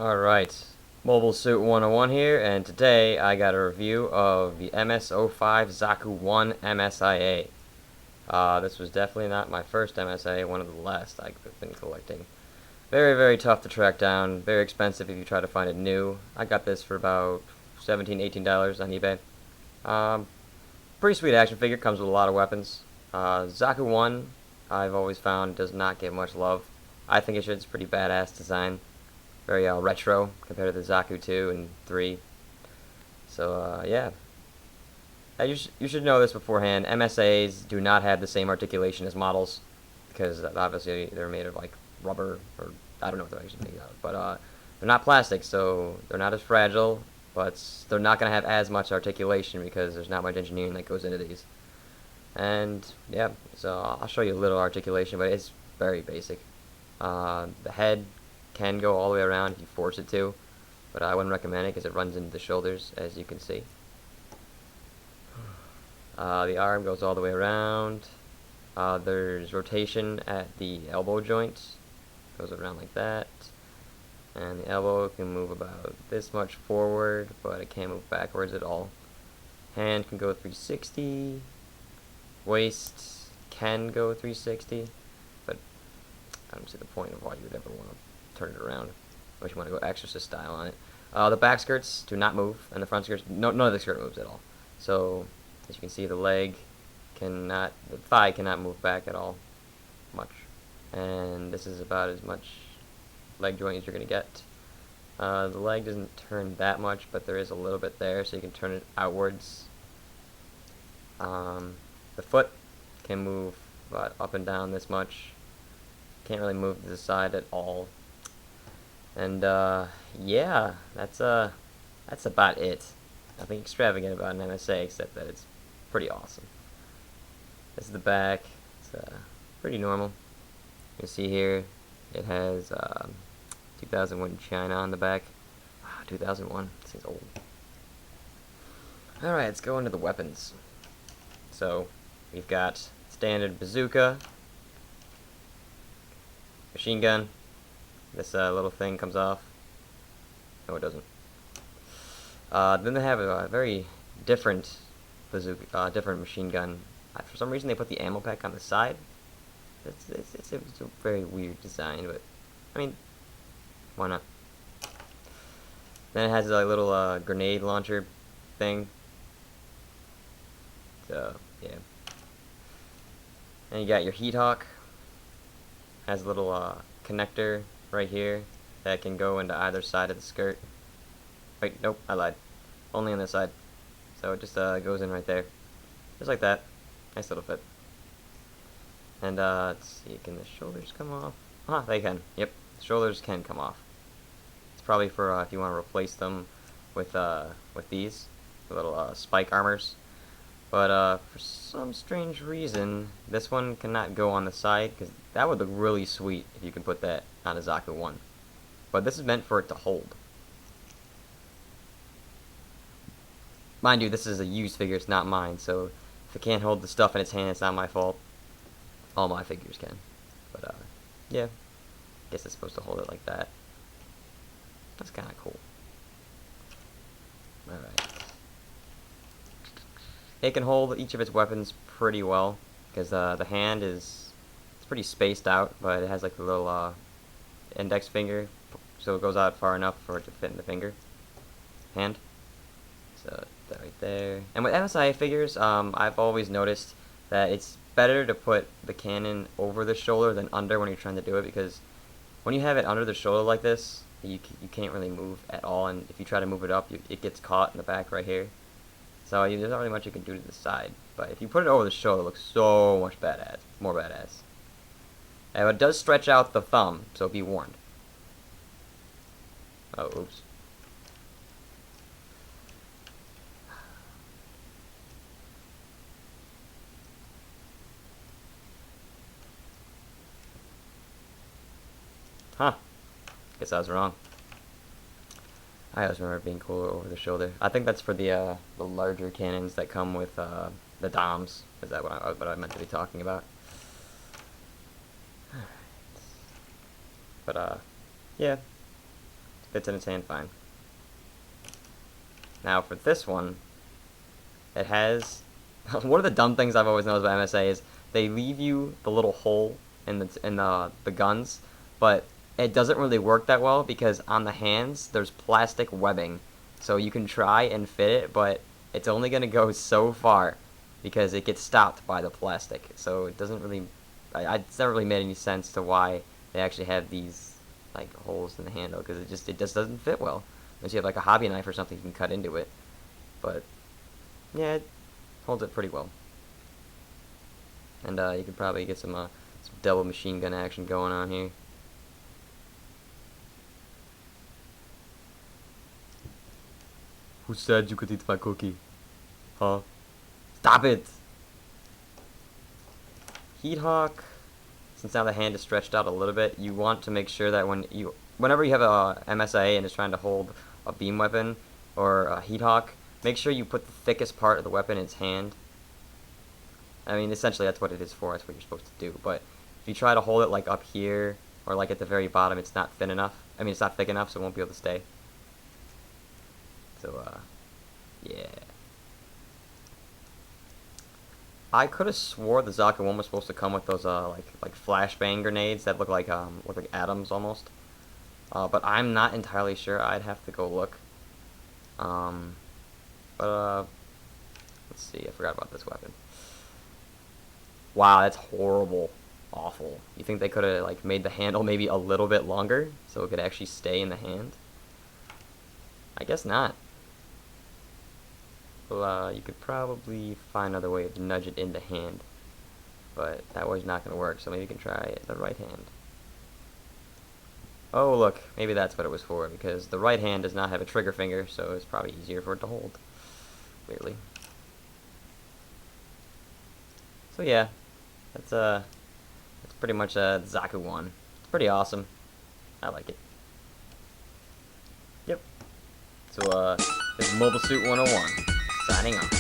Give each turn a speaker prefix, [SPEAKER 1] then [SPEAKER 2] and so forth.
[SPEAKER 1] Alright, Mobile Suit 101 here, and today I got a review of the MS-05 Zaku 1 MSIA. This was definitely not my first MSIA, one of the last I've been collecting. Very, very tough to track down, very expensive if you try to find it new. I got this for about $17, $18 on eBay. Pretty sweet action figure, comes with a lot of weapons. Zaku 1, I've always found, does not get much love. I think it's pretty badass design. Very retro compared to the Zaku 2 and 3. So, yeah. You should know this beforehand. MSAs do not have the same articulation as models, because obviously they're made of, like, rubber, or I don't know what they're actually made out of. But they're not plastic, so they're not as fragile, but they're not going to have as much articulation because there's not much engineering that goes into these. And, yeah, so I'll show you a little articulation, but it's very basic. The head can go all the way around if you force it to, but I wouldn't recommend it because it runs into the shoulders, as you can see. The arm goes all the way around. There's rotation at the elbow joint. Goes around like that. And the elbow can move about this much forward, but it can't move backwards at all. Hand can go 360. Waist can go 360, but I don't see the point of why you would ever want to turn it around, unless you want to go exorcist style on it. The back skirts do not move, and the front skirts, none of the skirt moves at all. So, as you can see, the thigh cannot move back at all, much. And this is about as much leg joint as you're going to get. The leg doesn't turn that much, but there is a little bit there, so you can turn it outwards. The foot can move about up and down this much. Can't really move to the side at all. And yeah, that's about it. Nothing extravagant about an MSA except that it's pretty awesome. This is the back. It's pretty normal. You can see here it has 2001 China on the back. 2001. This thing's old. Alright, let's go into the weapons. So, we've got standard bazooka, machine gun. This little thing comes off. No, it doesn't. Then they have a very different bazooka, different machine gun. For some reason, they put the ammo pack on the side. It's a very weird design, but I mean, why not? Then it has a little grenade launcher thing. So yeah. And you got your heat hawk. Has a little connector right here that can go into either side of the skirt. Wait, nope, I lied. Only on this side. So it just goes in right there. Just like that. Nice little fit. And let's see, can the shoulders come off? They can. Yep, the shoulders can come off. It's probably for if you want to replace them with these little spike armors. But for some strange reason, this one cannot go on the side, because that would look really sweet if you could put that on a Zaku 1. But this is meant for it to hold. Mind you, this is a used figure, it's not mine, so if it can't hold the stuff in its hand, it's not my fault. All my figures can. But, yeah. Guess it's supposed to hold it like that. That's kinda cool. Alright. It can hold each of its weapons pretty well, because the hand it's pretty spaced out, but it has like a little index finger, so it goes out far enough for it to fit in the finger hand. So that right there. And with MSIA figures, I've always noticed that it's better to put the cannon over the shoulder than under when you're trying to do it, because when you have it under the shoulder like this, you can't really move at all, and if you try to move it up, it gets caught in the back right here. So there's not really much you can do to the side, but if you put it over the shoulder, it looks so much more badass. And it does stretch out the thumb, so be warned. Oh, oops. Huh. Guess I was wrong. I always remember it being cooler over the shoulder. I think that's for the larger cannons that come with the DOMs. Is that what I meant to be talking about? But yeah, Fits in its hand fine. Now for this one, it has one of the dumb things I've always noticed about MSA is they leave you the little hole in the guns, but it doesn't really work that well because on the hands there's plastic webbing, so you can try and fit it, but it's only gonna go so far because it gets stopped by the plastic. So it doesn't really, it's never really made any sense to why they actually have these like holes in the handle, because it just doesn't fit well. Unless you have like a hobby knife or something, you can cut into it. But yeah, it holds it pretty well. And you could probably get some double machine gun action going on here. Who said you could eat my cookie? Huh? Stop it! Heat Hawk, since now the hand is stretched out a little bit, you want to make sure that whenever you have a MSIA and is trying to hold a beam weapon or a Heat Hawk, make sure you put the thickest part of the weapon in its hand. I mean, essentially that's what it is for, that's what you're supposed to do, but if you try to hold it like up here, or like at the very bottom, it's not thin enough. I mean, it's not thick enough, so it won't be able to stay. So, yeah. I could have swore the Zaku one was supposed to come with those, like flashbang grenades that look like atoms almost. But I'm not entirely sure. I'd have to go look. Let's see. I forgot about this weapon. Wow, that's horrible. Awful. You think they could have, like, made the handle maybe a little bit longer so it could actually stay in the hand? I guess not. Well, you could probably find another way to nudge it in the hand, but that way's not going to work, so maybe you can try the right hand. Oh, look, maybe that's what it was for, because the right hand does not have a trigger finger, so it's probably easier for it to hold, clearly. So yeah, that's pretty much Zaku 1. It's pretty awesome. I like it. Yep. So, this is Mobile Suit 101. Signing off.